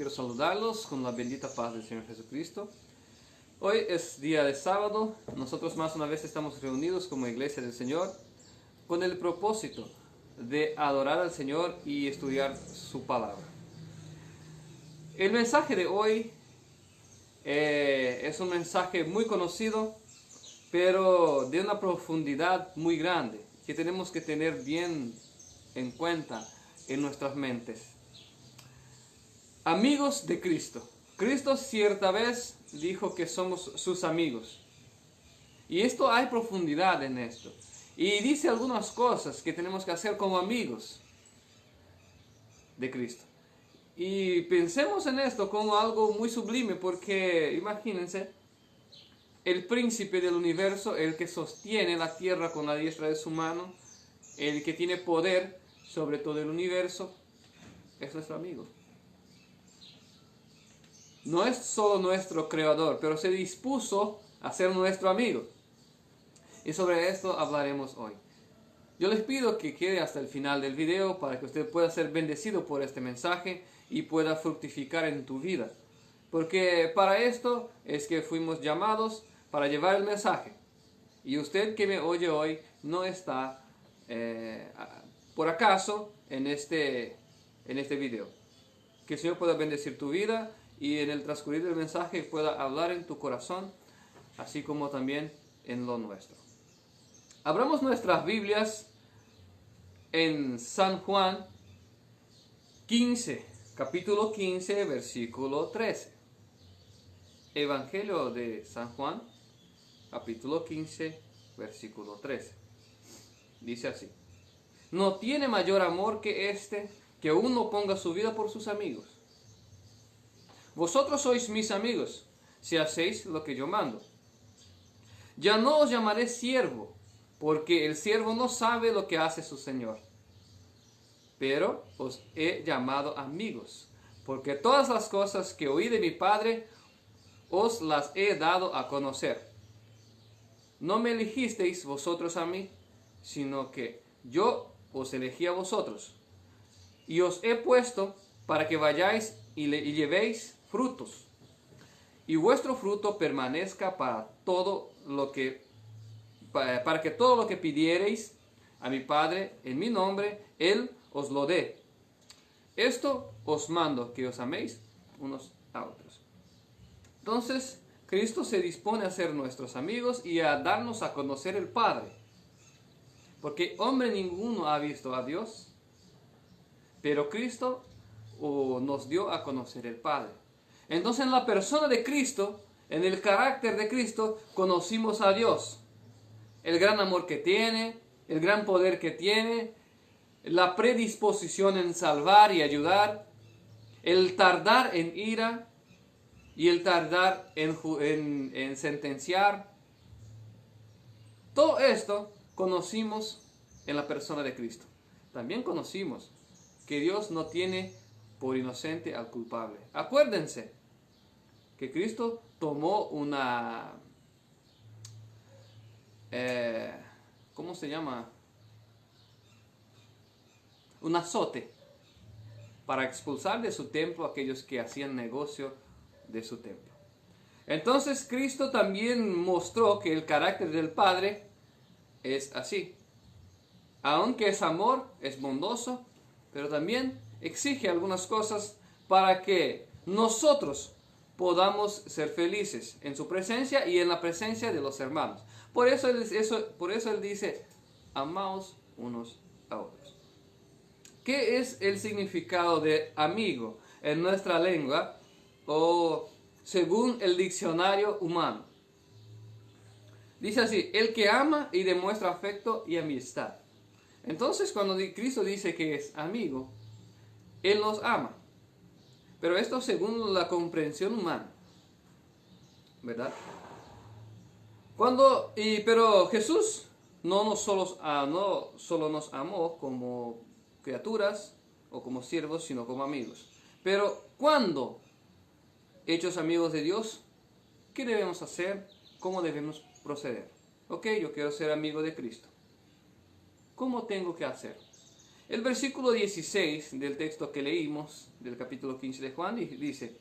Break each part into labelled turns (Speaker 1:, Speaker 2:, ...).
Speaker 1: Quiero saludarlos con la bendita paz del Señor Jesucristo. Hoy es día de sábado. Nosotros más una vez estamos reunidos como iglesia del Señor con el propósito de adorar al Señor y estudiar su palabra. El mensaje de hoy es un mensaje muy conocido, pero de una profundidad muy grande que tenemos que tener bien en cuenta en nuestras mentes. Amigos de Cristo. Cristo cierta vez dijo que somos sus amigos. Y esto hay profundidad en esto. Y dice algunas cosas que tenemos que hacer como amigos de Cristo. Y pensemos en esto como algo muy sublime, porque imagínense, el príncipe del universo, el que sostiene la tierra con la diestra de su mano, el que tiene poder sobre todo el universo, es nuestro amigo. No es solo nuestro creador, pero se dispuso a ser nuestro amigo. Y sobre esto hablaremos hoy. Yo les pido que quede hasta el final del video para que usted pueda ser bendecido por este mensaje y pueda fructificar en tu vida. Porque para esto es que fuimos llamados para llevar el mensaje. Y usted que me oye hoy no está por acaso en este video. Que el Señor pueda bendecir tu vida y en el transcurrir del mensaje pueda hablar en tu corazón, así como también en lo nuestro. Abramos nuestras Biblias en San Juan 15, capítulo 15, versículo 13. Evangelio de San Juan, capítulo 15, versículo 13. Dice así: No tiene mayor amor que este, que uno ponga su vida por sus amigos. Vosotros sois mis amigos, si hacéis lo que yo mando. Ya no os llamaré siervo, porque el siervo no sabe lo que hace su señor. Pero os he llamado amigos, porque todas las cosas que oí de mi Padre os las he dado a conocer. No me elegisteis vosotros a mí, sino que yo os elegí a vosotros, y os he puesto para que vayáis y llevéis frutos, y vuestro fruto permanezca para que todo lo que pidiereis a mi Padre en mi nombre, Él os lo dé. Esto os mando, que os améis unos a otros. Entonces, Cristo se dispone a ser nuestros amigos y a darnos a conocer el Padre. Porque hombre ninguno ha visto a Dios, pero Cristo nos dio a conocer el Padre. Entonces en la persona de Cristo, en el carácter de Cristo, conocimos a Dios. El gran amor que tiene, el gran poder que tiene, la predisposición en salvar y ayudar, el tardar en ira y el tardar en sentenciar. Todo esto conocimos en la persona de Cristo. También conocimos que Dios no tiene por inocente al culpable. Acuérdense que Cristo tomó ¿cómo se llama? Un azote para expulsar de su templo a aquellos que hacían negocio de su templo. Entonces Cristo también mostró que el carácter del Padre es así. Aunque es amor, es bondoso, pero también exige algunas cosas para que nosotros podamos ser felices en su presencia y en la presencia de los hermanos. Por eso Él dice, amaos unos a otros. ¿Qué es el significado de amigo en nuestra lengua o según el diccionario humano? Dice así: el que ama y demuestra afecto y amistad. Entonces cuando Cristo dice que es amigo, Él nos ama. Pero esto según la comprensión humana, ¿verdad? Pero Jesús no solo nos amó como criaturas o como siervos, sino como amigos. Pero cuando hechos amigos de Dios, ¿qué debemos hacer? ¿Cómo debemos proceder? Ok, yo quiero ser amigo de Cristo. ¿Cómo tengo que hacer? El versículo 16 del texto que leímos, del capítulo 15 de Juan, dice: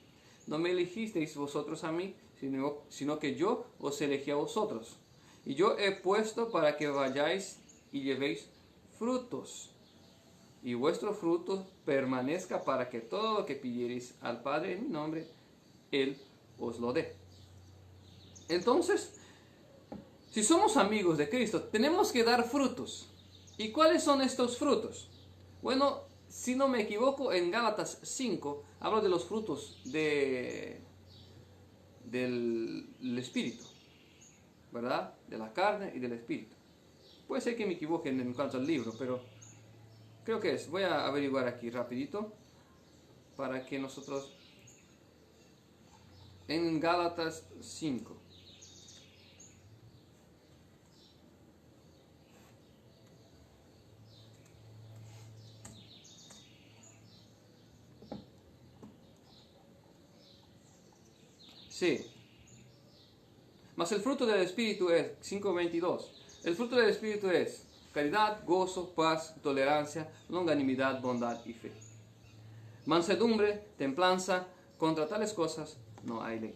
Speaker 1: no me elegisteis vosotros a mí, sino que yo os elegí a vosotros. Y yo he puesto para que vayáis y llevéis frutos, y vuestro fruto permanezca, para que todo lo que pidiereis al Padre en mi nombre, Él os lo dé. Entonces, si somos amigos de Cristo, tenemos que dar frutos. ¿Y cuáles son estos frutos? Bueno, si no me equivoco, en Gálatas 5 habla de los frutos del Espíritu, ¿verdad? De la carne y del Espíritu. Puede ser que me equivoque en cuanto al libro, pero creo que es. Voy a averiguar aquí rapidito para que nosotros... En Gálatas 5. Sí. Mas el fruto del Espíritu es, 5:22. El fruto del Espíritu es caridad, gozo, paz, tolerancia, longanimidad, bondad y fe. Mansedumbre, templanza, contra tales cosas no hay ley.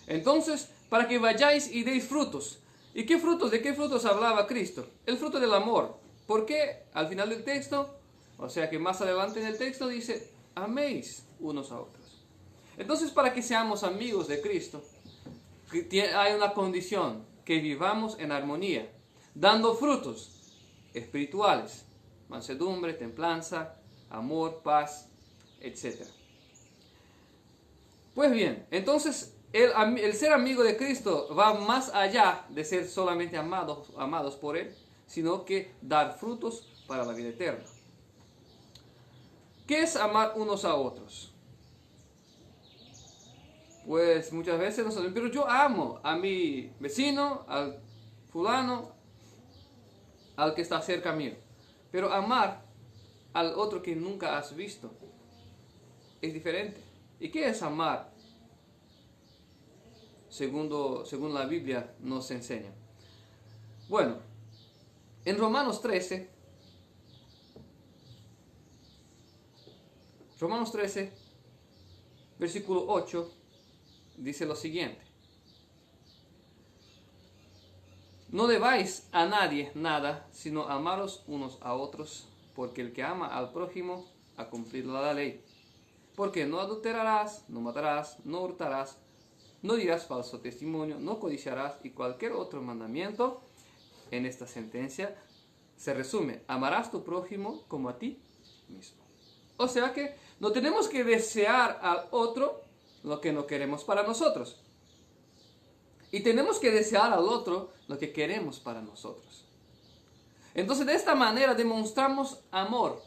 Speaker 1: Entonces, para que vayáis y deis frutos. ¿Y qué frutos? ¿De qué frutos hablaba Cristo? El fruto del amor. ¿Por qué? Al final del texto, o sea que más adelante en el texto dice, améis unos a otros. Entonces, para que seamos amigos de Cristo, hay una condición: que vivamos en armonía, dando frutos espirituales, mansedumbre, templanza, amor, paz, etc. Pues bien, entonces el ser amigo de Cristo va más allá de ser solamente amados por Él, sino que dar frutos para la vida eterna. ¿Qué es amar unos a otros? Pues muchas veces nosotros, pero yo amo a mi vecino, al fulano, al que está cerca mío. Pero amar al otro que nunca has visto es diferente. ¿Y qué es amar? Según la Biblia nos enseña. Bueno, en Romanos 13, versículo 8, dice lo siguiente: no debáis a nadie nada, sino amaros unos a otros, porque el que ama al prójimo ha cumplido la ley. Porque no adulterarás, no matarás, no hurtarás, no dirás falso testimonio, no codiciarás, y cualquier otro mandamiento en esta sentencia se resume: amarás a tu prójimo como a ti mismo. O sea que no tenemos que desear al otro lo que no queremos para nosotros. Y tenemos que desear al otro lo que queremos para nosotros. Entonces, de esta manera demostramos amor.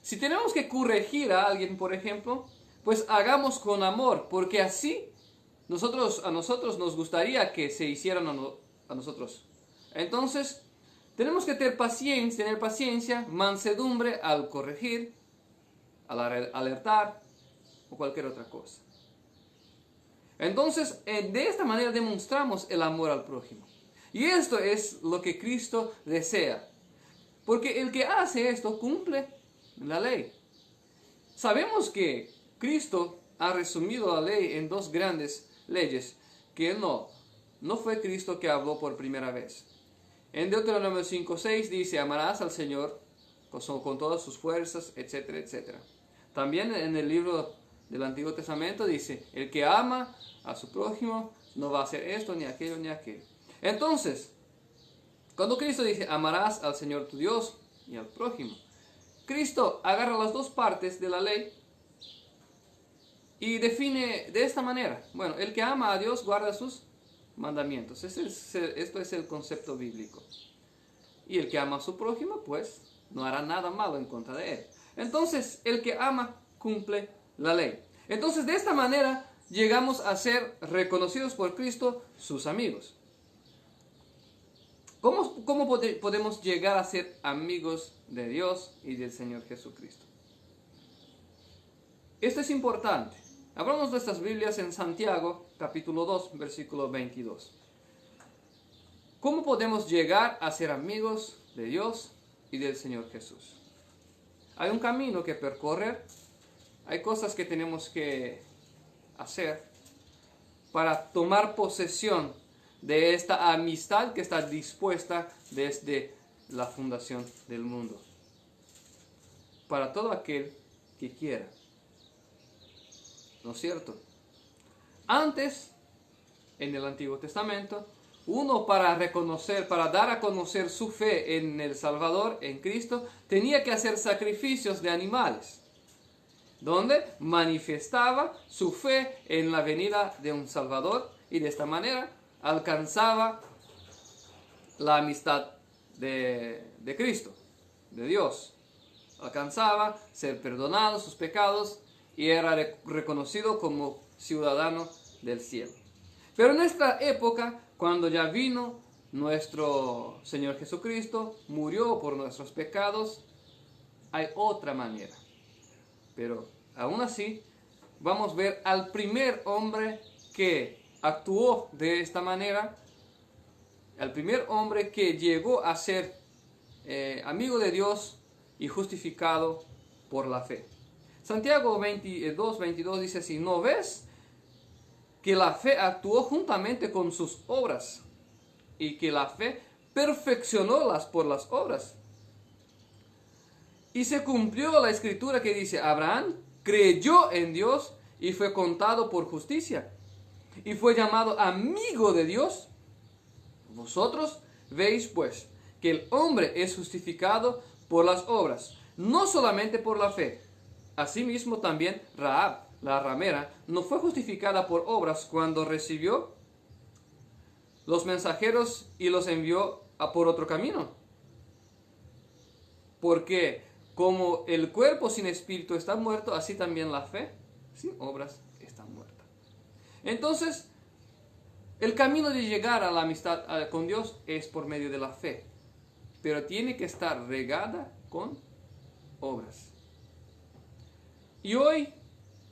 Speaker 1: Si tenemos que corregir a alguien, por ejemplo, pues hagamos con amor, porque así a nosotros nos gustaría que se hicieran a nosotros. Entonces, tenemos que tener paciencia, mansedumbre al corregir, al alertar o cualquier otra cosa. Entonces, de esta manera demostramos el amor al prójimo. Y esto es lo que Cristo desea. Porque el que hace esto cumple la ley. Sabemos que Cristo ha resumido la ley en dos grandes leyes, que no fue Cristo que habló por primera vez. En Deuteronomio 5:6 dice: amarás al Señor con todas sus fuerzas, etcétera, etcétera. También en el libro del Antiguo Testamento dice: el que ama a su prójimo no va a hacer esto, ni aquello, ni aquello. Entonces, cuando Cristo dice: amarás al Señor tu Dios y al prójimo, Cristo agarra las dos partes de la ley y define de esta manera: bueno, el que ama a Dios guarda sus mandamientos. Esto es el concepto bíblico. Y el que ama a su prójimo, pues, no hará nada malo en contra de él. Entonces, el que ama cumple la ley. Entonces, de esta manera llegamos a ser reconocidos por Cristo sus amigos. ¿Cómo podemos llegar a ser amigos de Dios y del Señor Jesucristo? Esto es importante. Abramos nuestras Biblias en Santiago, capítulo 2, versículo 22. ¿Cómo podemos llegar a ser amigos de Dios y del Señor Jesús? hay un camino que percorrer, hay cosas que tenemos que hacer para tomar posesión de esta amistad que está dispuesta desde la fundación del mundo. Para todo aquel que quiera. ¿No es cierto? Antes, en el Antiguo Testamento, uno para reconocer, para dar a conocer su fe en el Salvador, en Cristo, tenía que hacer sacrificios de animales, donde manifestaba su fe en la venida de un Salvador y de esta manera alcanzaba la amistad de Cristo, de Dios. Alcanzaba ser perdonado sus pecados y era reconocido como ciudadano del cielo. Pero en esta época, cuando ya vino nuestro Señor Jesucristo, murió por nuestros pecados, hay otra manera. Pero aún así, vamos a ver al primer hombre que actuó de esta manera, al primer hombre que llegó a ser amigo de Dios y justificado por la fe. Santiago 2:22 dice así: ¿no ves que la fe actuó juntamente con sus obras y que la fe perfeccionólas por las obras? Y se cumplió la escritura que dice: Abraham creyó en Dios y fue contado por justicia, y fue llamado amigo de Dios. Vosotros veis pues que el hombre es justificado por las obras, no solamente por la fe. Asimismo también Rahab, la ramera, no fue justificada por obras cuando recibió los mensajeros y los envió por otro camino. Porque como el cuerpo sin espíritu está muerto, así también la fe sin obras está muerta. Entonces, el camino de llegar a la amistad con Dios es por medio de la fe, pero tiene que estar regada con obras. Y hoy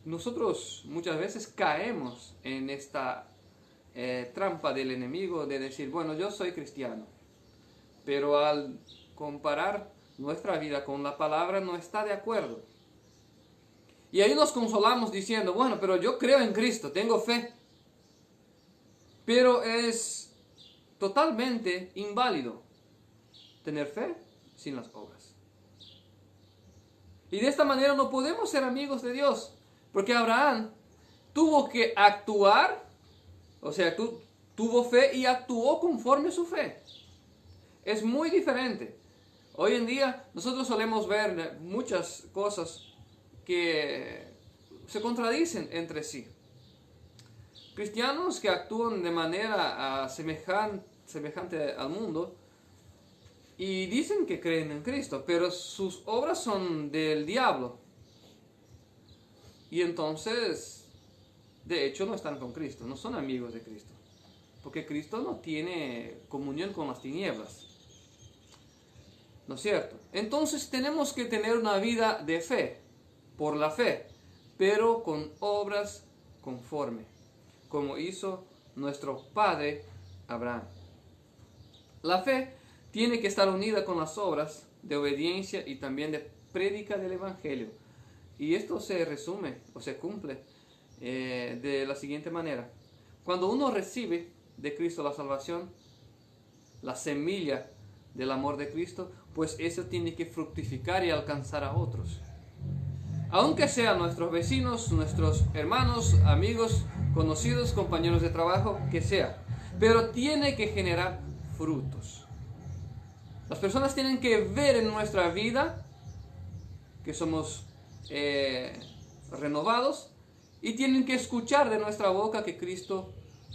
Speaker 1: nosotros muchas veces caemos en esta trampa del enemigo de decir: bueno, yo soy cristiano, pero al comparar nuestra vida con la palabra no está de acuerdo. Y ahí nos consolamos diciendo: bueno, pero yo creo en Cristo, tengo fe. Pero es totalmente inválido tener fe sin las obras. Y de esta manera no podemos ser amigos de Dios, porque Abraham tuvo que actuar, o sea, tuvo fe y actuó conforme su fe. Es muy diferente. Hoy en día nosotros solemos ver muchas cosas que se contradicen entre sí. Cristianos que actúan de manera semejante al mundo y dicen que creen en Cristo, pero sus obras son del diablo. Y entonces, de hecho, no están con Cristo, no son amigos de Cristo, porque Cristo no tiene comunión con las tinieblas. ¿No es cierto? Entonces tenemos que tener una vida de fe, por la fe, pero con obras conforme, como hizo nuestro padre Abraham. La fe tiene que estar unida con las obras de obediencia y también de prédica del Evangelio. Y esto se resume o se cumple de la siguiente manera. Cuando uno recibe de Cristo la salvación, la semilla del amor de Cristo, pues eso tiene que fructificar y alcanzar a otros. Aunque sean nuestros vecinos, nuestros hermanos, amigos, conocidos, compañeros de trabajo, que sea. Pero tiene que generar frutos. Las personas tienen que ver en nuestra vida que somos renovados y tienen que escuchar de nuestra boca que Cristo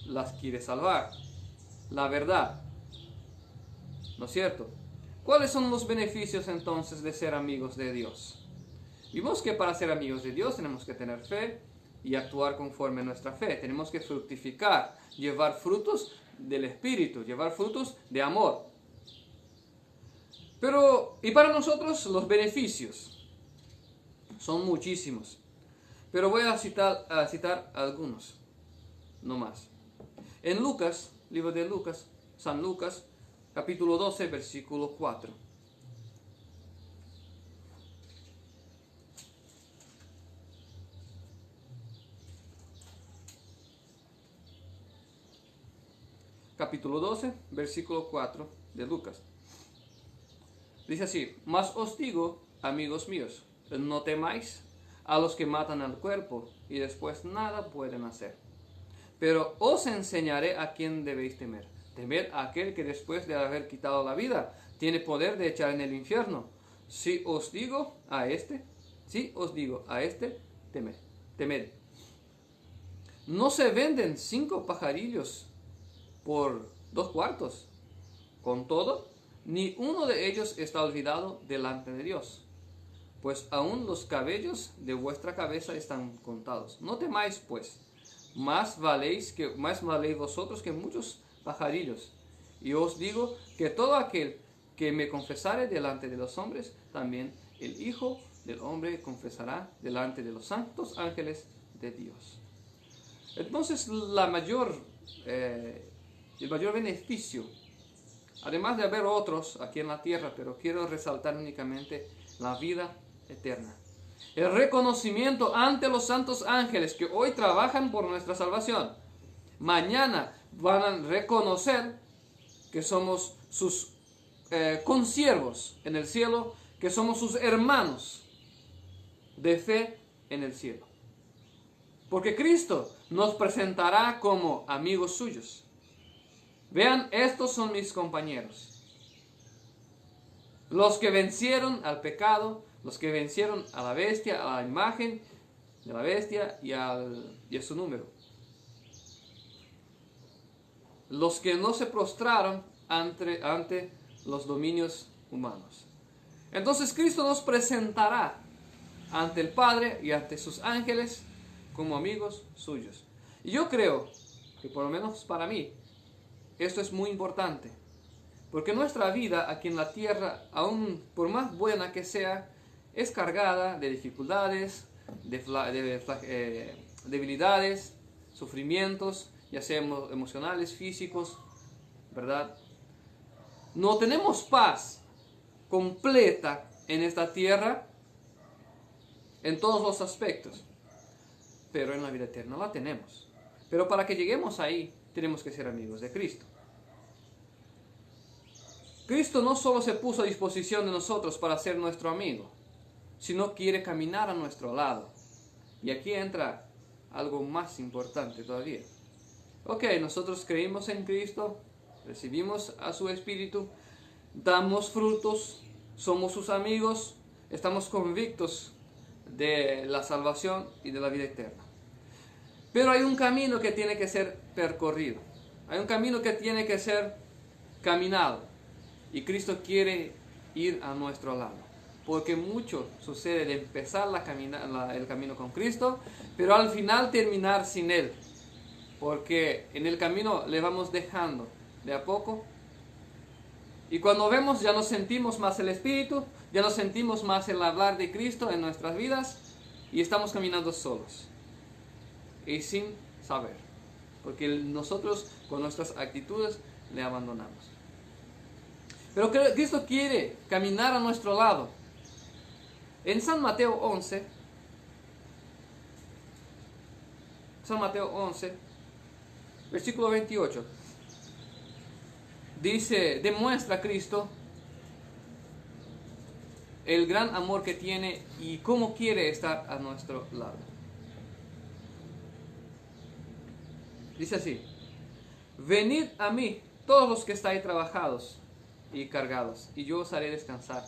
Speaker 1: las quiere salvar. La verdad. ¿No es cierto? ¿Cuáles son los beneficios entonces de ser amigos de Dios? Vimos que para ser amigos de Dios tenemos que tener fe y actuar conforme a nuestra fe. Tenemos que fructificar, llevar frutos del Espíritu, llevar frutos de amor. Y para nosotros los beneficios son muchísimos. Pero voy a citar algunos, no más. En Lucas, libro de Lucas, San Lucas, capítulo 12, versículo 4. capítulo 12, versículo 4 de Lucas. Dice así: mas os digo, amigos míos, no temáis a los que matan al cuerpo y después nada pueden hacer. Pero os enseñaré a quién debéis temer. Temed a aquel que después de haber quitado la vida tiene poder de echar en el infierno. Si os digo a este, temed. ¿No se venden 5 pajarillos por 2 cuartos? Con todo, ni uno de ellos está olvidado delante de Dios. Pues aún los cabellos de vuestra cabeza están contados. No temáis, pues, más valéis vosotros que muchos pajarillos. Y os digo que todo aquel que me confesare delante de los hombres, también el Hijo del Hombre confesará delante de los santos ángeles de Dios. Entonces, el mayor beneficio, además de haber otros aquí en la tierra, pero quiero resaltar únicamente la vida eterna. El reconocimiento ante los santos ángeles que hoy trabajan por nuestra salvación. Mañana van a reconocer que somos sus consiervos en el cielo, que somos sus hermanos de fe en el cielo. Porque Cristo nos presentará como amigos suyos. Vean, estos son mis compañeros. Los que vencieron al pecado, los que vencieron a la bestia, a la imagen de la bestia y a su número. Los que no se prostraron ante los dominios humanos. Entonces Cristo nos presentará ante el Padre y ante sus ángeles como amigos suyos. Y yo creo que, por lo menos para mí, esto es muy importante. Porque nuestra vida aquí en la tierra, aún por más buena que sea, es cargada de dificultades, de debilidades, sufrimientos, ya sean emocionales, físicos, ¿verdad? No tenemos paz completa en esta tierra en todos los aspectos, pero en la vida eterna la tenemos. Pero para que lleguemos ahí, tenemos que ser amigos de Cristo. Cristo no solo se puso a disposición de nosotros para ser nuestro amigo, sino quiere caminar a nuestro lado. Y aquí entra algo más importante todavía. Ok, nosotros creímos en Cristo, recibimos a su Espíritu, damos frutos, somos sus amigos, estamos convictos de la salvación y de la vida eterna. Pero hay un camino que tiene que ser percorrido, hay un camino que tiene que ser caminado, y Cristo quiere ir a nuestro lado, porque mucho sucede de empezar el camino con Cristo, pero al final terminar sin Él, porque en el camino le vamos dejando de a poco, y cuando vemos ya no sentimos más el Espíritu, ya no sentimos más el hablar de Cristo en nuestras vidas, y estamos caminando solos y sin saber, porque nosotros con nuestras actitudes le abandonamos. Pero Cristo quiere caminar a nuestro lado. En San Mateo 11, versículo 28, dice, demuestra Cristo el gran amor que tiene y cómo quiere estar a nuestro lado. Dice así: venid a mí todos los que estáis trabajados y cargados, y yo os haré descansar.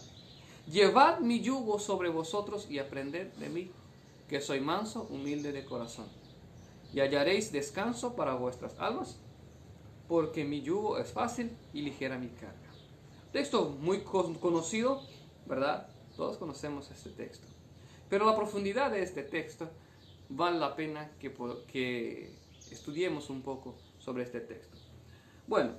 Speaker 1: Llevad mi yugo sobre vosotros y aprended de mí, que soy manso, humilde de corazón, y hallaréis descanso para vuestras almas, porque mi yugo es fácil y ligera mi carga. Texto muy conocido, ¿verdad? Todos conocemos este texto. Pero la profundidad de este texto vale la pena que estudiemos un poco sobre este texto. Bueno,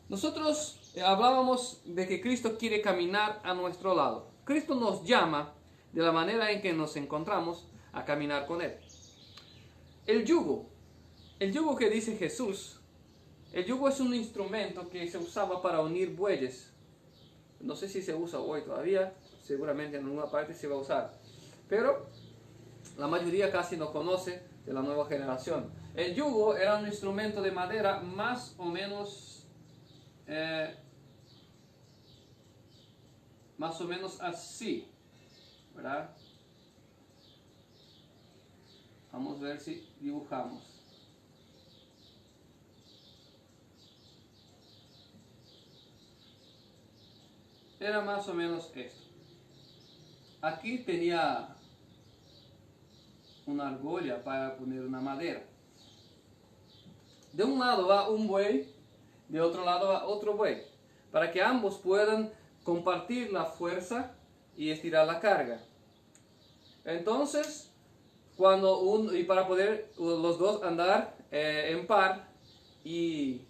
Speaker 1: nosotros hablábamos de que Cristo quiere caminar a nuestro lado. Cristo nos llama, de la manera en que nos encontramos, a caminar con Él. El yugo que dice Jesús, el yugo es un instrumento que se usaba para unir bueyes. No sé si se usa hoy todavía, seguramente en alguna parte se va a usar, pero la mayoría casi no conoce de la nueva generación. El yugo era un instrumento de madera más o menos eh, más o menos así, ¿verdad? Vamos a ver si dibujamos. Era más o menos esto. Aquí tenía una argolla para poner una madera. De un lado va un buey, de otro lado va otro buey, para que ambos puedan compartir la fuerza y estirar la carga. Entonces, y para poder los dos andar en par y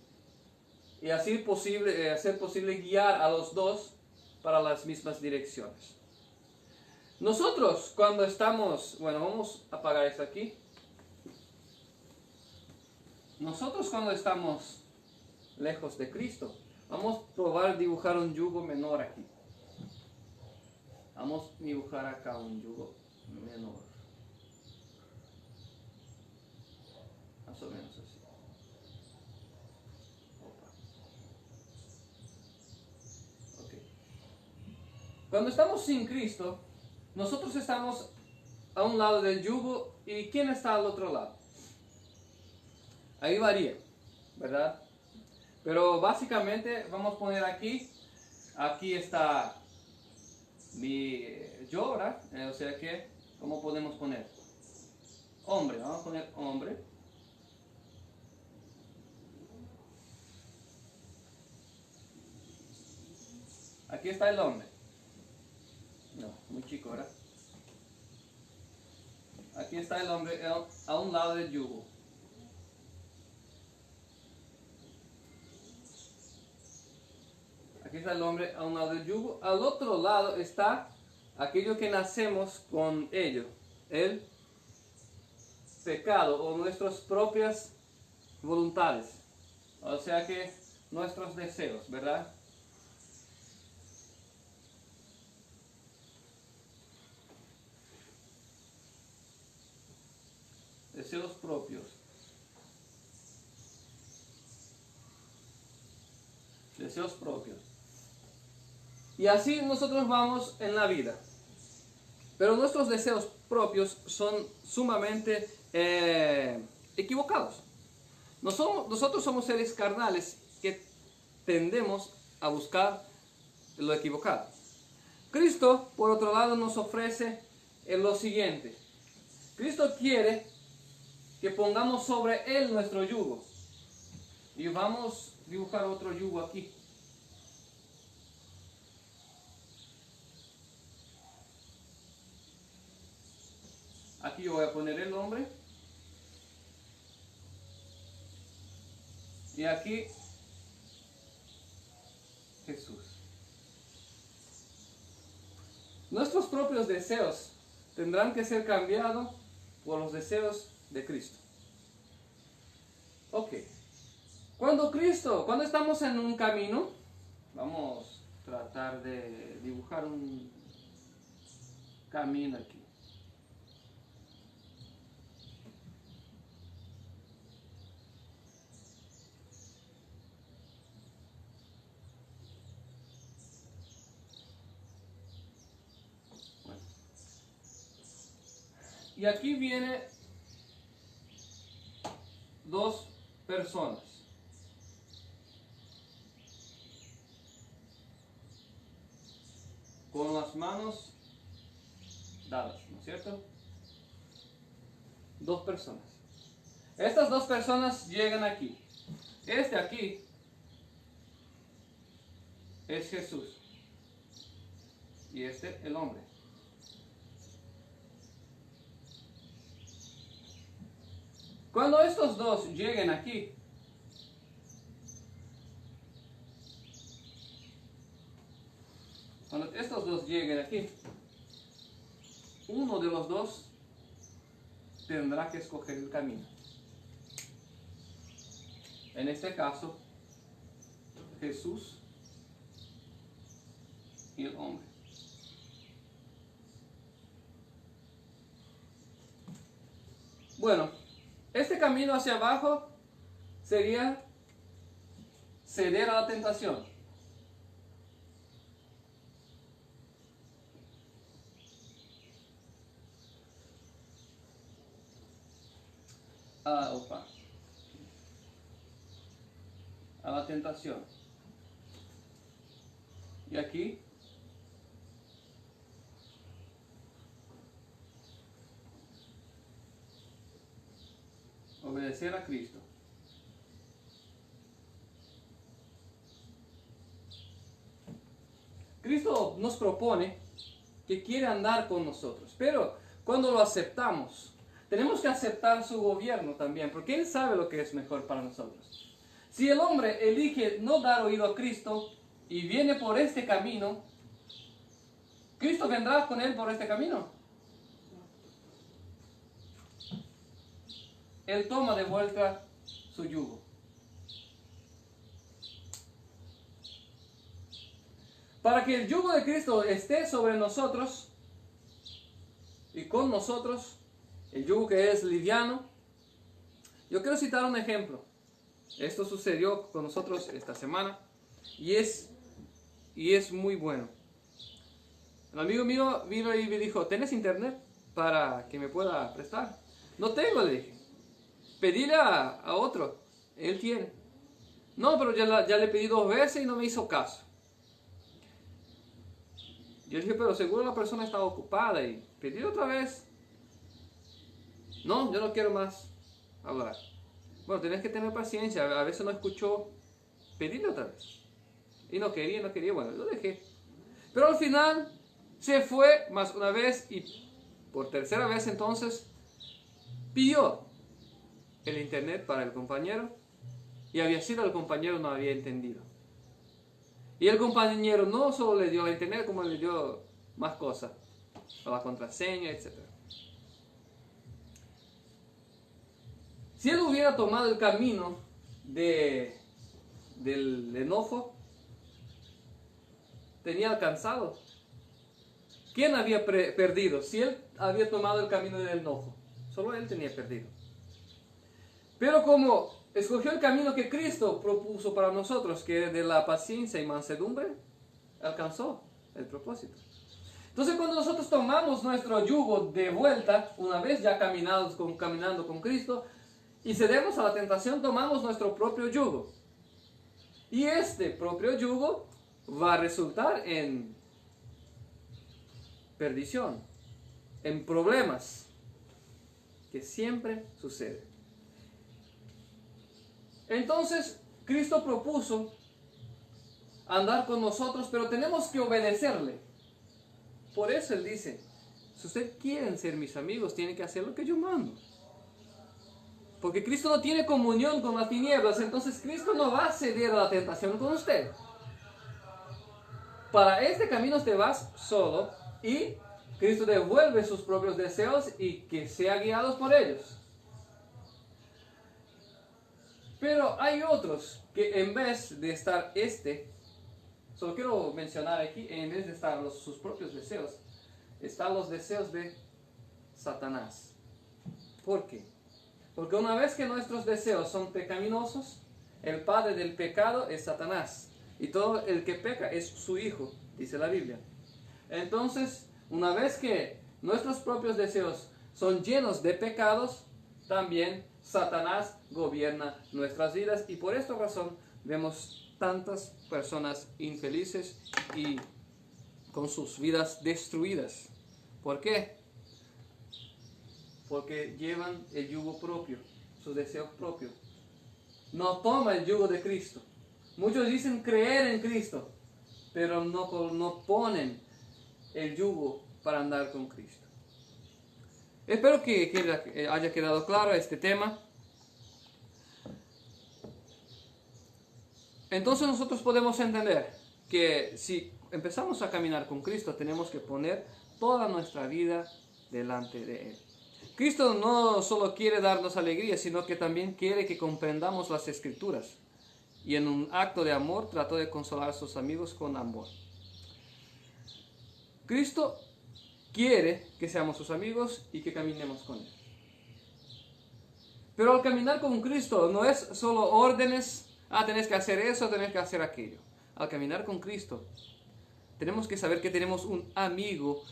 Speaker 1: así hacer posible guiar a los dos para las mismas direcciones. Nosotros cuando estamos, bueno, vamos a apagar esto aquí. Nosotros cuando estamos lejos de Cristo, vamos a probar dibujar un yugo menor aquí. Vamos a dibujar acá un yugo menor. Más o menos así. Opa. Okay. Cuando estamos sin Cristo, nosotros estamos a un lado del yugo y ¿quién está al otro lado? Ahí varía, ¿verdad? Pero básicamente vamos a poner aquí está yo, ¿verdad? O sea que, ¿cómo podemos poner? Hombre, vamos a poner hombre. Aquí está el hombre. No, muy chico, ¿verdad? Aquí está el hombre a un lado del yugo. Aquí está el hombre a un lado del yugo. Al otro lado está aquello que nacemos con ello. El pecado o nuestras propias voluntades. O sea que nuestros deseos, ¿verdad? Deseos propios. Deseos propios. Y así nosotros vamos en la vida. Pero nuestros deseos propios son sumamente equivocados. Nosotros somos seres carnales que tendemos a buscar lo equivocado. Cristo, por otro lado, nos ofrece lo siguiente. Cristo quiere que pongamos sobre Él nuestro yugo. Y vamos a dibujar otro yugo aquí. Aquí yo voy a poner el hombre. Y aquí Jesús. Nuestros propios deseos tendrán que ser cambiados por los deseos de Cristo. Ok. Cuando estamos en un camino, vamos a tratar de dibujar un camino aquí. Bueno. Y aquí viene dos personas. Con las manos dadas, ¿no es cierto? Dos personas. Estas dos personas llegan aquí. Este aquí es Jesús. Y este el hombre. Cuando estos dos lleguen aquí, uno de los dos tendrá que escoger el camino. En este caso, Jesús y el hombre. Bueno, este camino hacia abajo sería ceder a la tentación. A la tentación. Y aquí obedecer a Cristo. Cristo nos propone que quiere andar con nosotros, pero cuando lo aceptamos, tenemos que aceptar su gobierno también, porque Él sabe lo que es mejor para nosotros. Si el hombre elige no dar oído a Cristo y viene por este camino, ¿Cristo vendrá con él por este camino? Él toma de vuelta su yugo. Para que el yugo de Cristo esté sobre nosotros y con nosotros, el yugo que es liviano, yo quiero citar un ejemplo. Esto sucedió con nosotros esta semana y es muy bueno. Un amigo mío vino y me dijo, ¿tienes internet para que me pueda prestar? No tengo, le dije. Pedile a otro, él tiene. No, pero ya le pedí 2 veces y no me hizo caso. Yo dije, pero seguro la persona estaba ocupada y pedí otra vez. No, yo no quiero más hablar. Bueno, tenés que tener paciencia, a veces no escuchó, pedirle otra vez. Y no quería, bueno, lo dejé. Pero al final se fue más una vez y por tercera vez entonces pidió el internet para el compañero y había sido el compañero no había entendido. Y el compañero no solo le dio el internet, como le dio más cosas, la contraseña, etc. Si él hubiera tomado el camino del enojo, tenía alcanzado. ¿Quién había perdido? Si él había tomado el camino del enojo, solo él tenía perdido. Pero como escogió el camino que Cristo propuso para nosotros, que es de la paciencia y mansedumbre, alcanzó el propósito. Entonces cuando nosotros tomamos nuestro yugo de vuelta, una vez ya caminando con Cristo, y cedemos a la tentación, tomamos nuestro propio yugo. Y este propio yugo va a resultar en perdición, en problemas, que siempre sucede. Entonces, Cristo propuso andar con nosotros, pero tenemos que obedecerle. Por eso Él dice, si ustedes quieren ser mis amigos, tienen que hacer lo que yo mando. Porque Cristo no tiene comunión con las tinieblas, entonces Cristo no va a ceder a la tentación con usted. Para este camino te vas solo y Cristo devuelve sus propios deseos y que sea guiado por ellos. Pero hay otros que en vez de estar solo quiero mencionar aquí, en vez de estar sus propios deseos, están los deseos de Satanás. ¿Por qué? Porque una vez que nuestros deseos son pecaminosos, el padre del pecado es Satanás. Y todo el que peca es su hijo, dice la Biblia. Entonces, una vez que nuestros propios deseos son llenos de pecados, también Satanás gobierna nuestras vidas. Y por esta razón vemos tantas personas infelices y con sus vidas destruidas. ¿Por qué? Porque llevan el yugo propio, sus deseos propios. No toma el yugo de Cristo. Muchos dicen creer en Cristo, pero no ponen el yugo para andar con Cristo. Espero que haya quedado claro este tema. Entonces nosotros podemos entender que si empezamos a caminar con Cristo, tenemos que poner toda nuestra vida delante de Él. Cristo no solo quiere darnos alegría, sino que también quiere que comprendamos las Escrituras. Y en un acto de amor trató de consolar a sus amigos con amor. Cristo quiere que seamos sus amigos y que caminemos con Él. Pero al caminar con Cristo no es solo órdenes, tenés que hacer eso, tenés que hacer aquello. Al caminar con Cristo, tenemos que saber que tenemos un amigo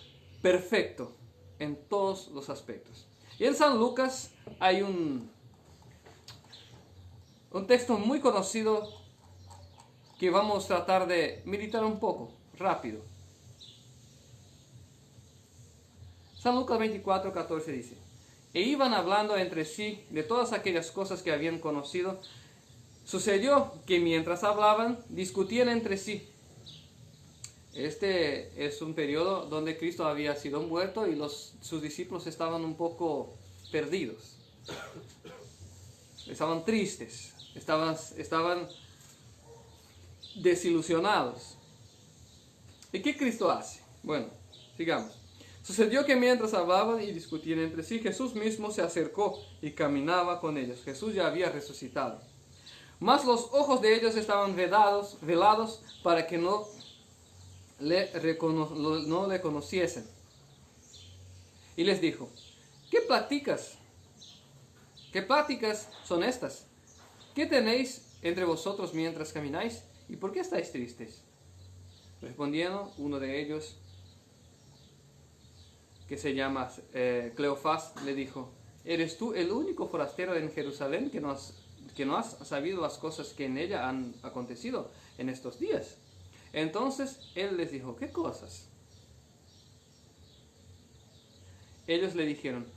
Speaker 1: perfecto en todos los aspectos. Y en San Lucas hay un texto muy conocido que vamos a tratar de meditar un poco, rápido. San Lucas 24:14 dice: E iban hablando entre sí de todas aquellas cosas que habían conocido. Sucedió que mientras hablaban, discutían entre sí. Este es un periodo donde Cristo había sido muerto y sus discípulos estaban un poco perdidos. Estaban tristes, estaban desilusionados. ¿Y qué Cristo hace? Bueno, sigamos. Sucedió que mientras hablaban y discutían entre sí, Jesús mismo se acercó y caminaba con ellos. Jesús ya había resucitado. Mas los ojos de ellos estaban velados para que no le conociesen. Y les dijo: ¿Qué pláticas son estas? ¿Qué tenéis entre vosotros mientras camináis? ¿Y por qué estáis tristes? Respondiendo uno de ellos, que se llama Cleofás, le dijo: ¿Eres tú el único forastero en Jerusalén que no has sabido las cosas que en ella han acontecido en estos días? Entonces él les dijo: ¿Qué cosas? Ellos le dijeron: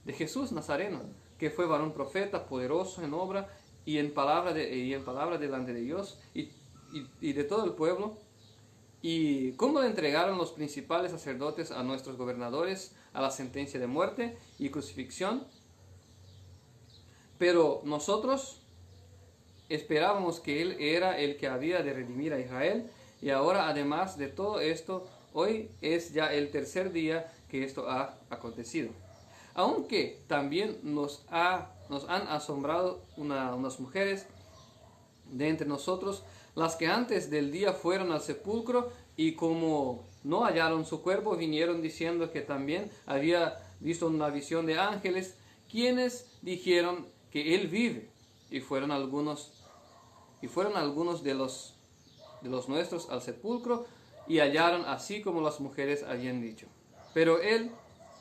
Speaker 1: de Jesús Nazareno, que fue varón profeta, poderoso en obra y en palabra delante de Dios y de todo el pueblo, y cómo le entregaron los principales sacerdotes a nuestros gobernadores a la sentencia de muerte y crucifixión. Pero nosotros esperábamos que Él era el que había de redimir a Israel, y ahora, además de todo esto, hoy es ya el tercer día que esto ha acontecido. Aunque también nos han asombrado unas mujeres de entre nosotros, las que antes del día fueron al sepulcro, y como no hallaron su cuerpo, vinieron diciendo que también había visto una visión de ángeles, quienes dijeron que Él vive. Y fueron algunos de los nuestros al sepulcro, y hallaron así como las mujeres habían dicho. Pero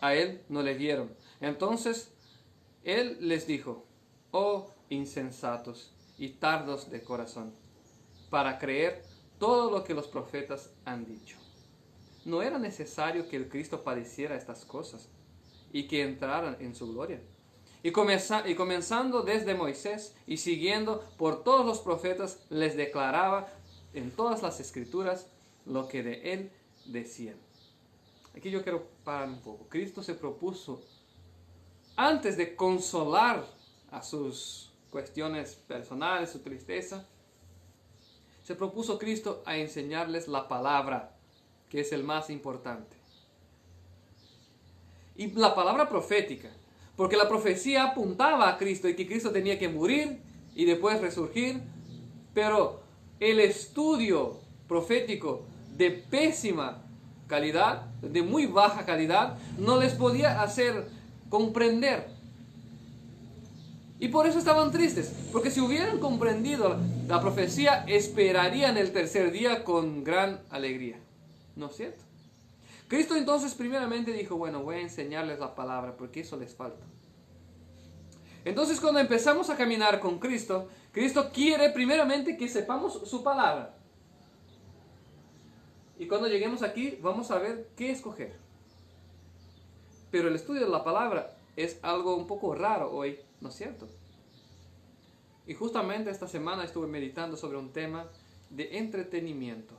Speaker 1: a él no le vieron. Entonces Él les dijo: oh insensatos y tardos de corazón, para creer todo lo que los profetas han dicho. ¿No era necesario que el Cristo padeciera estas cosas y que entraran en su gloria? Y comenzando desde Moisés y siguiendo por todos los profetas, les declaraba en todas las escrituras lo que de él decían. Aquí yo quiero parar un poco. Cristo se propuso, antes de consolar a sus cuestiones personales, su tristeza, se propuso Cristo a enseñarles la palabra, que es el más importante. Y la palabra profética, porque la profecía apuntaba a Cristo y que Cristo tenía que morir y después resurgir, pero el estudio profético de pésima calidad, de muy baja calidad, no les podía hacer comprender. Y por eso estaban tristes, porque si hubieran comprendido la profecía, esperarían el tercer día con gran alegría. ¿No es cierto? Cristo entonces primeramente dijo: bueno, voy a enseñarles la palabra, porque eso les falta. Entonces, cuando empezamos a caminar con Cristo, Cristo quiere primeramente que sepamos su palabra. Y cuando lleguemos aquí, vamos a ver qué escoger. Pero el estudio de la palabra es algo un poco raro hoy, ¿no es cierto? Y justamente esta semana estuve meditando sobre un tema de entretenimiento.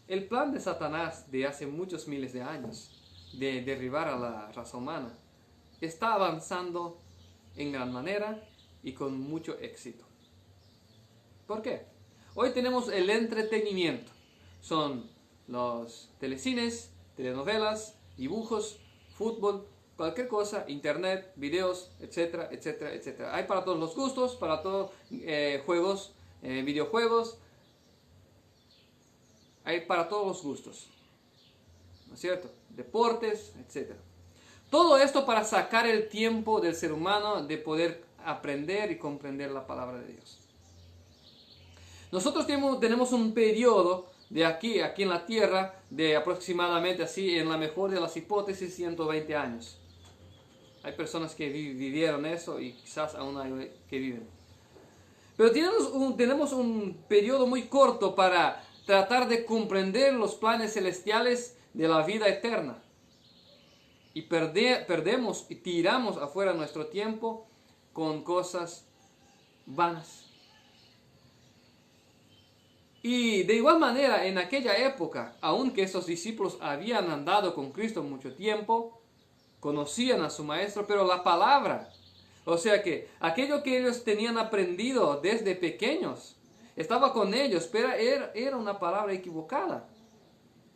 Speaker 1: El plan de Satanás de hace muchos miles de años, de derribar a la raza humana, está avanzando en gran manera y con mucho éxito. ¿Por qué? Hoy tenemos el entretenimiento. Son los telecines, telenovelas, dibujos, fútbol, cualquier cosa, internet, videos, etcétera, etcétera, etcétera. Hay para todos los gustos, para todos juegos, videojuegos. Hay para todos los gustos, ¿no es cierto? Deportes, etcétera. Todo esto para sacar el tiempo del ser humano de poder aprender y comprender la palabra de Dios. Nosotros tenemos un periodo de aquí en la Tierra, de aproximadamente, así, en la mejor de las hipótesis, 120 años. Hay personas que vivieron eso y quizás aún hay que viven. Pero tenemos un periodo muy corto para tratar de comprender los planes celestiales de la vida eterna. Y perdemos y tiramos afuera nuestro tiempo con cosas vanas. Y de igual manera, en aquella época, aunque esos discípulos habían andado con Cristo mucho tiempo, conocían a su maestro, pero la palabra, o sea que aquello que ellos tenían aprendido desde pequeños, estaba con ellos, pero era una palabra equivocada.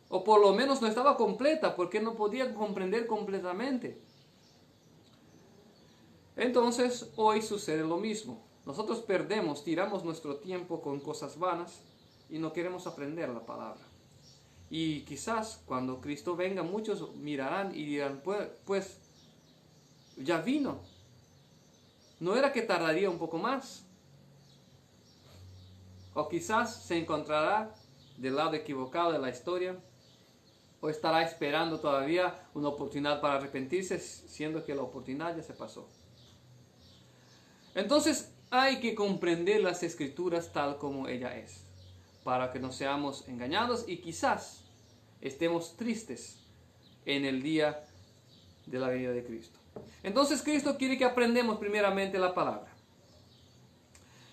Speaker 1: O por lo menos no estaba completa, porque no podían comprender completamente. Entonces, hoy sucede lo mismo. Nosotros tiramos nuestro tiempo con cosas vanas y no queremos aprender la palabra. Y quizás cuando Cristo venga, muchos mirarán y dirán, pues ya vino. ¿No era que tardaría un poco más? O quizás se encontrará del lado equivocado de la historia, o estará esperando todavía una oportunidad para arrepentirse, siendo que la oportunidad ya se pasó. Entonces hay que comprender las Escrituras tal como ella es, para que no seamos engañados y quizás estemos tristes en el día de la venida de Cristo. Entonces Cristo quiere que aprendamos primeramente la palabra.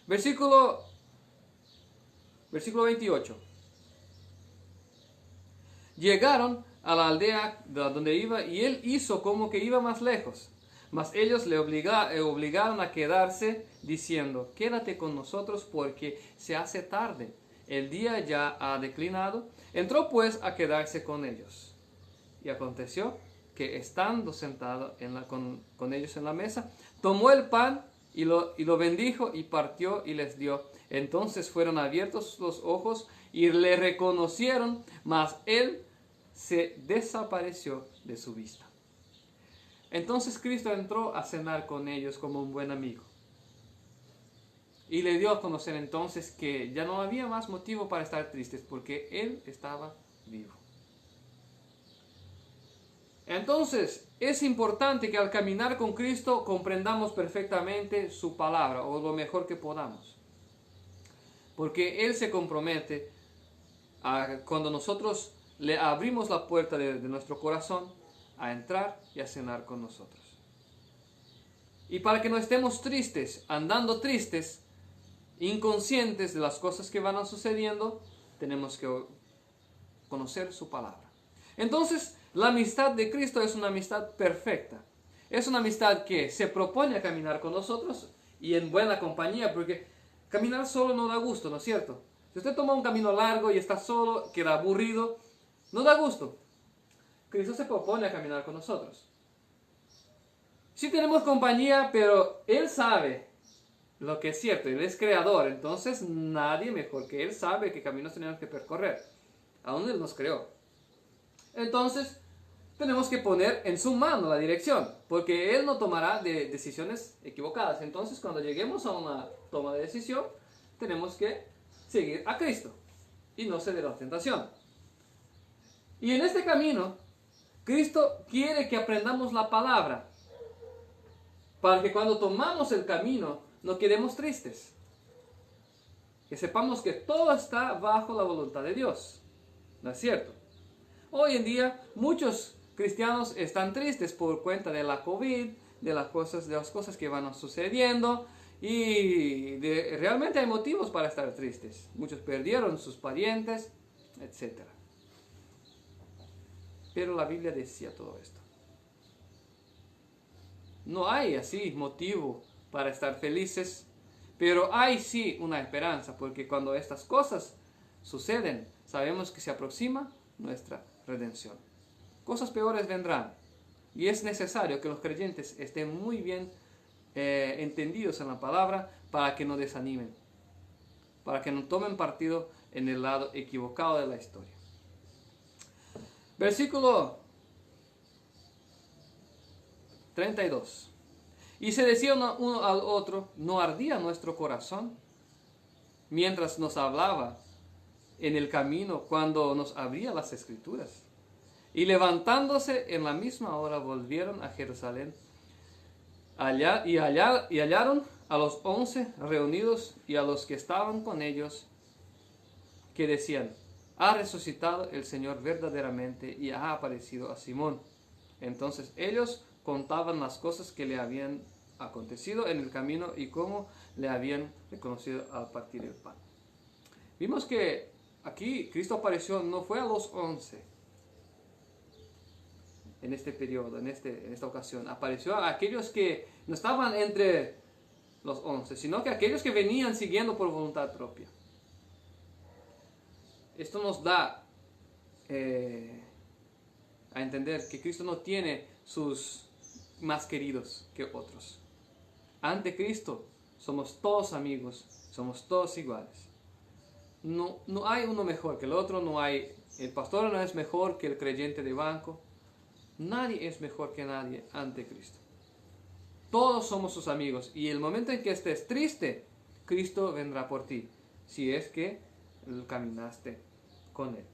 Speaker 1: Versículo 28. Llegaron a la aldea donde iba y él hizo como que iba más lejos. Mas ellos le obligaron a quedarse diciendo, quédate con nosotros porque se hace tarde. El día ya ha declinado. Entró pues a quedarse con ellos. Y aconteció que estando sentado con ellos en la mesa, tomó el pan y lo bendijo y partió y les dio. Entonces fueron abiertos los ojos y le reconocieron, mas él se desapareció de su vista. Entonces Cristo entró a cenar con ellos como un buen amigo. Y le dio a conocer entonces que ya no había más motivo para estar tristes porque Él estaba vivo. Entonces es importante que al caminar con Cristo comprendamos perfectamente su palabra o lo mejor que podamos. Porque Él se compromete cuando nosotros le abrimos la puerta de nuestro corazón a entrar y a cenar con nosotros. Y para que no estemos tristes, andando tristes, inconscientes de las cosas que van sucediendo, tenemos que conocer su palabra. Entonces, la amistad de Cristo es una amistad perfecta. Es una amistad que se propone a caminar con nosotros y en buena compañía, porque caminar solo no da gusto, ¿no es cierto? Si usted toma un camino largo y está solo, queda aburrido, no da gusto. Cristo se propone a caminar con nosotros. Sí tenemos compañía, pero Él sabe lo que es cierto. Él es creador, entonces nadie mejor que Él sabe qué caminos tenemos que percorrer. Aún Él nos creó. Entonces tenemos que poner en su mano la dirección, porque Él no tomará decisiones equivocadas. Entonces cuando lleguemos a una toma de decisión, tenemos que seguir a Cristo y no ceder a la tentación. Y en este camino, Cristo quiere que aprendamos la palabra, para que cuando tomamos el camino no quedemos tristes. Que sepamos que todo está bajo la voluntad de Dios. ¿No es cierto? Hoy en día muchos cristianos están tristes por cuenta de la COVID, de las cosas que van sucediendo, y realmente hay motivos para estar tristes. Muchos perdieron sus parientes, etc. Pero la Biblia decía todo esto. No hay así motivo para estar felices, pero hay sí una esperanza, porque cuando estas cosas suceden, sabemos que se aproxima nuestra redención. Cosas peores vendrán, y es necesario que los creyentes estén muy bien entendidos en la palabra para que no desanimen, para que no tomen partido en el lado equivocado de la historia. Versículo 32. Y se decía uno al otro, ¿no ardía nuestro corazón mientras nos hablaba en el camino cuando nos abría las Escrituras. Y levantándose en la misma hora volvieron a Jerusalén. Y hallaron a los 11 reunidos y a los que estaban con ellos, que decían: ha resucitado el Señor verdaderamente y ha aparecido a Simón. Entonces ellos contaban las cosas que le habían acontecido en el camino y cómo le habían reconocido al partir el pan. Vimos que aquí Cristo apareció, no fue a los 11 en este periodo, en esta ocasión. Apareció a aquellos que no estaban entre los 11, sino que aquellos que venían siguiendo por voluntad propia. Esto nos da a entender que Cristo no tiene sus más queridos que otros. Ante Cristo somos todos amigos, somos todos iguales. No hay uno mejor que el otro, el pastor no es mejor que el creyente de banco. Nadie es mejor que nadie ante Cristo. Todos somos sus amigos, y el momento en que estés triste, Cristo vendrá por ti, si es que caminaste con Él.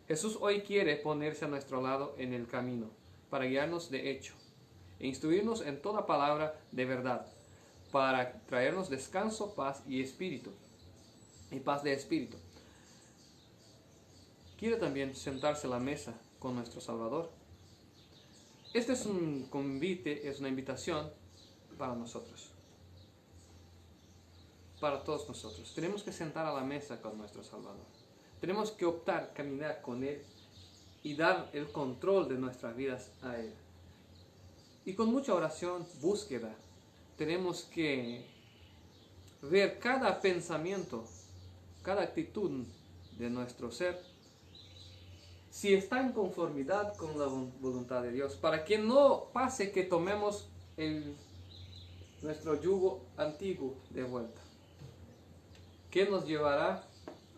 Speaker 1: Jesús hoy quiere ponerse a nuestro lado en el camino, para guiarnos de hecho, e instruirnos en toda palabra de verdad, para traernos descanso, paz y paz de espíritu. Quiere también sentarse a la mesa con nuestro Salvador. Este es un convite, es una invitación para nosotros, para todos nosotros. Tenemos que sentar a la mesa con nuestro Salvador. Tenemos que optar, caminar con Él y dar el control de nuestras vidas a Él. Y con mucha oración, búsqueda, tenemos que ver cada pensamiento, cada actitud de nuestro ser, si está en conformidad con la voluntad de Dios, para que no pase que tomemos nuestro yugo antiguo de vuelta, que nos llevará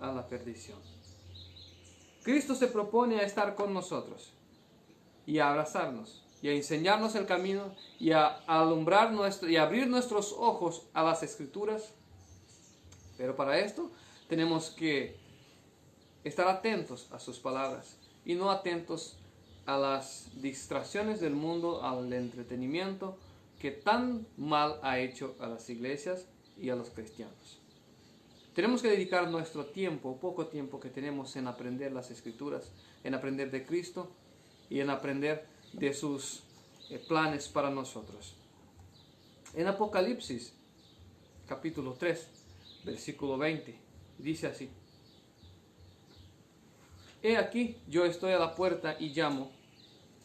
Speaker 1: a la perdición. Cristo se propone a estar con nosotros y a abrazarnos y a enseñarnos el camino y a alumbrar y a abrir nuestros ojos a las Escrituras. Pero para esto tenemos que estar atentos a sus palabras y no atentos a las distracciones del mundo, al entretenimiento que tan mal ha hecho a las iglesias y a los cristianos. Tenemos que dedicar nuestro tiempo, poco tiempo que tenemos, en aprender las Escrituras, en aprender de Cristo y en aprender de sus planes para nosotros. En Apocalipsis, capítulo 3, versículo 20, dice así: he aquí, yo estoy a la puerta y llamo.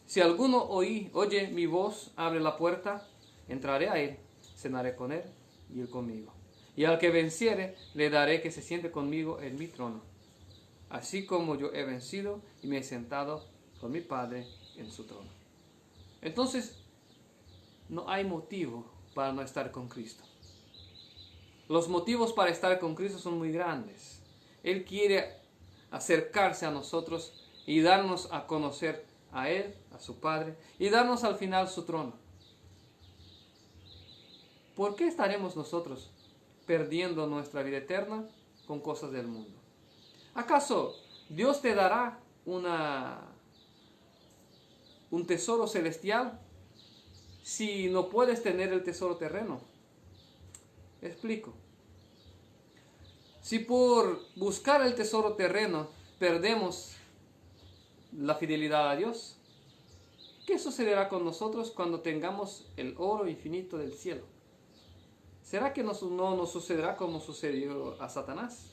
Speaker 1: Si alguno oye mi voz, abre la puerta, entraré a él, cenaré con él y él conmigo. Y al que venciere, le daré que se siente conmigo en mi trono, así como yo he vencido y me he sentado con mi Padre en su trono. Entonces, no hay motivo para no estar con Cristo. Los motivos para estar con Cristo son muy grandes. Él quiere acercarse a nosotros y darnos a conocer a Él, a su Padre, y darnos al final su trono. ¿Por qué estaremos nosotros perdiendo nuestra vida eterna con cosas del mundo? ¿Acaso Dios te dará un tesoro celestial si no puedes tener el tesoro terreno? Explico. Si por buscar el tesoro terreno perdemos la fidelidad a Dios, ¿qué sucederá con nosotros cuando tengamos el oro infinito del cielo? ¿Será que no nos sucederá como sucedió a Satanás?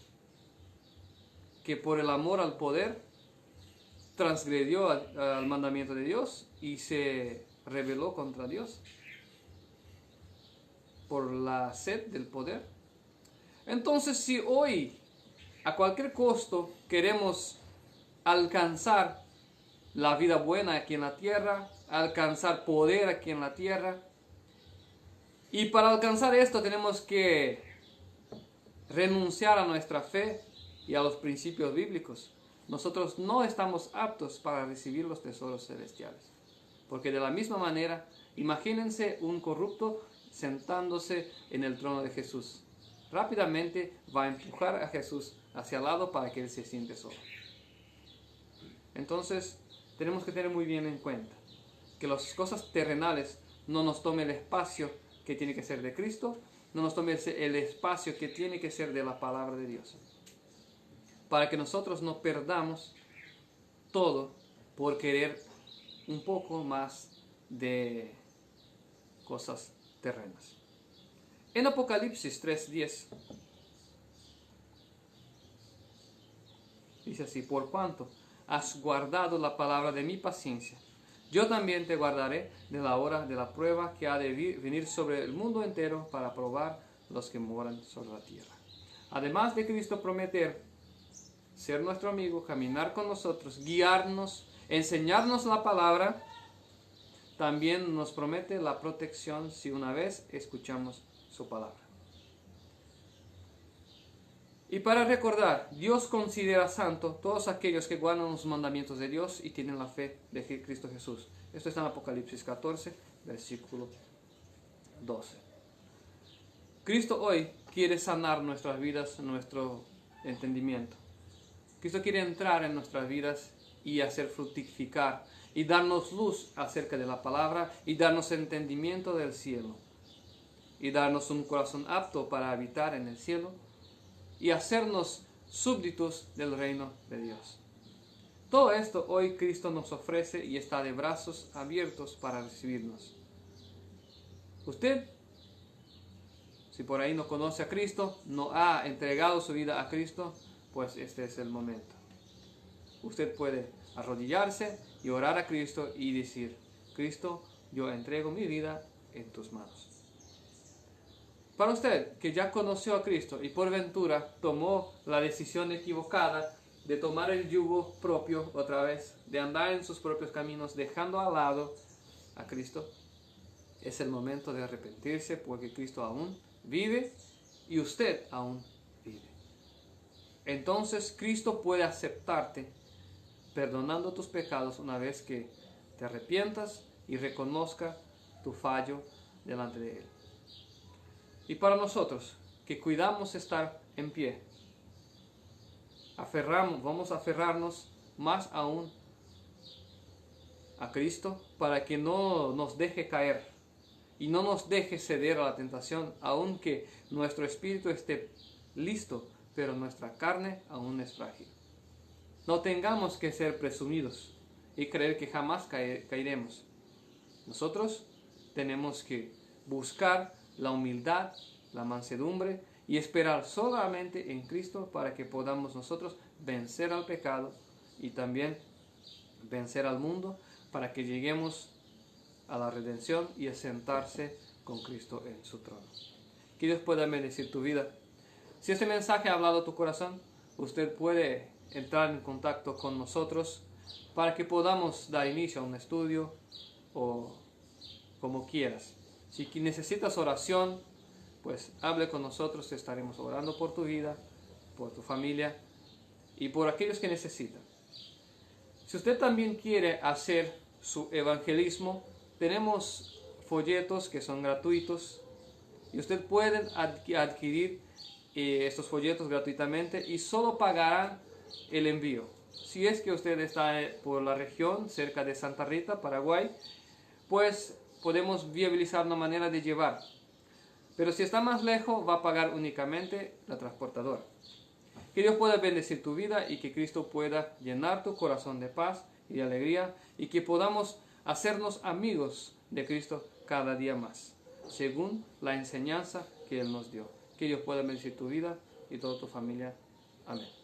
Speaker 1: Que por el amor al poder transgredió al mandamiento de Dios y se rebeló contra Dios por la sed del poder. Entonces, si hoy a cualquier costo queremos alcanzar la vida buena aquí en la tierra, alcanzar poder aquí en la tierra, y para alcanzar esto tenemos que renunciar a nuestra fe y a los principios bíblicos, nosotros no estamos aptos para recibir los tesoros celestiales. Porque de la misma manera, imagínense un corrupto sentándose en el trono de Jesús. rápidamente va a empujar a Jesús hacia el lado para que Él se siente solo. Entonces, tenemos que tener muy bien en cuenta que las cosas terrenales no nos tomen el espacio que tiene que ser de Cristo, no nos tome el espacio que tiene que ser de la palabra de Dios. Para que nosotros no perdamos todo por querer un poco más de cosas terrenas. En Apocalipsis 3:10 dice así: por cuanto has guardado la palabra de mi paciencia, yo también te guardaré de la hora de la prueba que ha de venir sobre el mundo entero para probar los que moran sobre la tierra. Además de Cristo prometer ser nuestro amigo, caminar con nosotros, guiarnos, enseñarnos la palabra, también nos promete la protección si una vez escuchamos su palabra. Y para recordar, Dios considera santo todos aquellos que guardan los mandamientos de Dios y tienen la fe de Cristo Jesús. Esto está en Apocalipsis 14, versículo 12. Cristo hoy quiere sanar nuestras vidas, nuestro entendimiento. Cristo quiere entrar en nuestras vidas y hacer fructificar y darnos luz acerca de la palabra y darnos entendimiento del cielo y darnos un corazón apto para habitar en el cielo y hacernos súbditos del reino de Dios. Todo esto hoy Cristo nos ofrece y está de brazos abiertos para recibirnos. Usted, si por ahí no conoce a Cristo, no ha entregado su vida a Cristo, pues este es el momento. Usted puede arrodillarse y orar a Cristo y decir: Cristo, yo entrego mi vida en tus manos. Para usted que ya conoció a Cristo y por ventura tomó la decisión equivocada de tomar el yugo propio otra vez, de andar en sus propios caminos, dejando al lado a Cristo, es el momento de arrepentirse, porque Cristo aún vive y usted aún vive. Entonces Cristo puede aceptarte perdonando tus pecados una vez que te arrepientas y reconozca tu fallo delante de Él. Y para nosotros que cuidamos estar en pie, vamos a aferrarnos más aún a Cristo para que no nos deje caer y no nos deje ceder a la tentación, aunque nuestro espíritu esté listo, pero nuestra carne aún es frágil. No tengamos que ser presumidos y creer que jamás caeremos. Nosotros tenemos que buscar la humildad, la mansedumbre y esperar solamente en Cristo para que podamos nosotros vencer al pecado y también vencer al mundo, para que lleguemos a la redención y a sentarse con Cristo en su trono. Que Dios pueda bendecir tu vida. Si este mensaje ha hablado a tu corazón, usted puede entrar en contacto con nosotros para que podamos dar inicio a un estudio o como quieras. Si necesitas oración, pues hable con nosotros, estaremos orando por tu vida, por tu familia y por aquellos que necesitan. Si usted también quiere hacer su evangelismo, tenemos folletos que son gratuitos y usted puede adquirir estos folletos gratuitamente y solo pagarán el envío. Si es que usted está por la región cerca de Santa Rita, Paraguay, pues podemos viabilizar una manera de llevar. Pero si está más lejos, va a pagar únicamente la transportadora. Que Dios pueda bendecir tu vida y que Cristo pueda llenar tu corazón de paz y de alegría y que podamos hacernos amigos de Cristo cada día más, según la enseñanza que Él nos dio. Que Dios pueda bendecir tu vida y toda tu familia. Amén.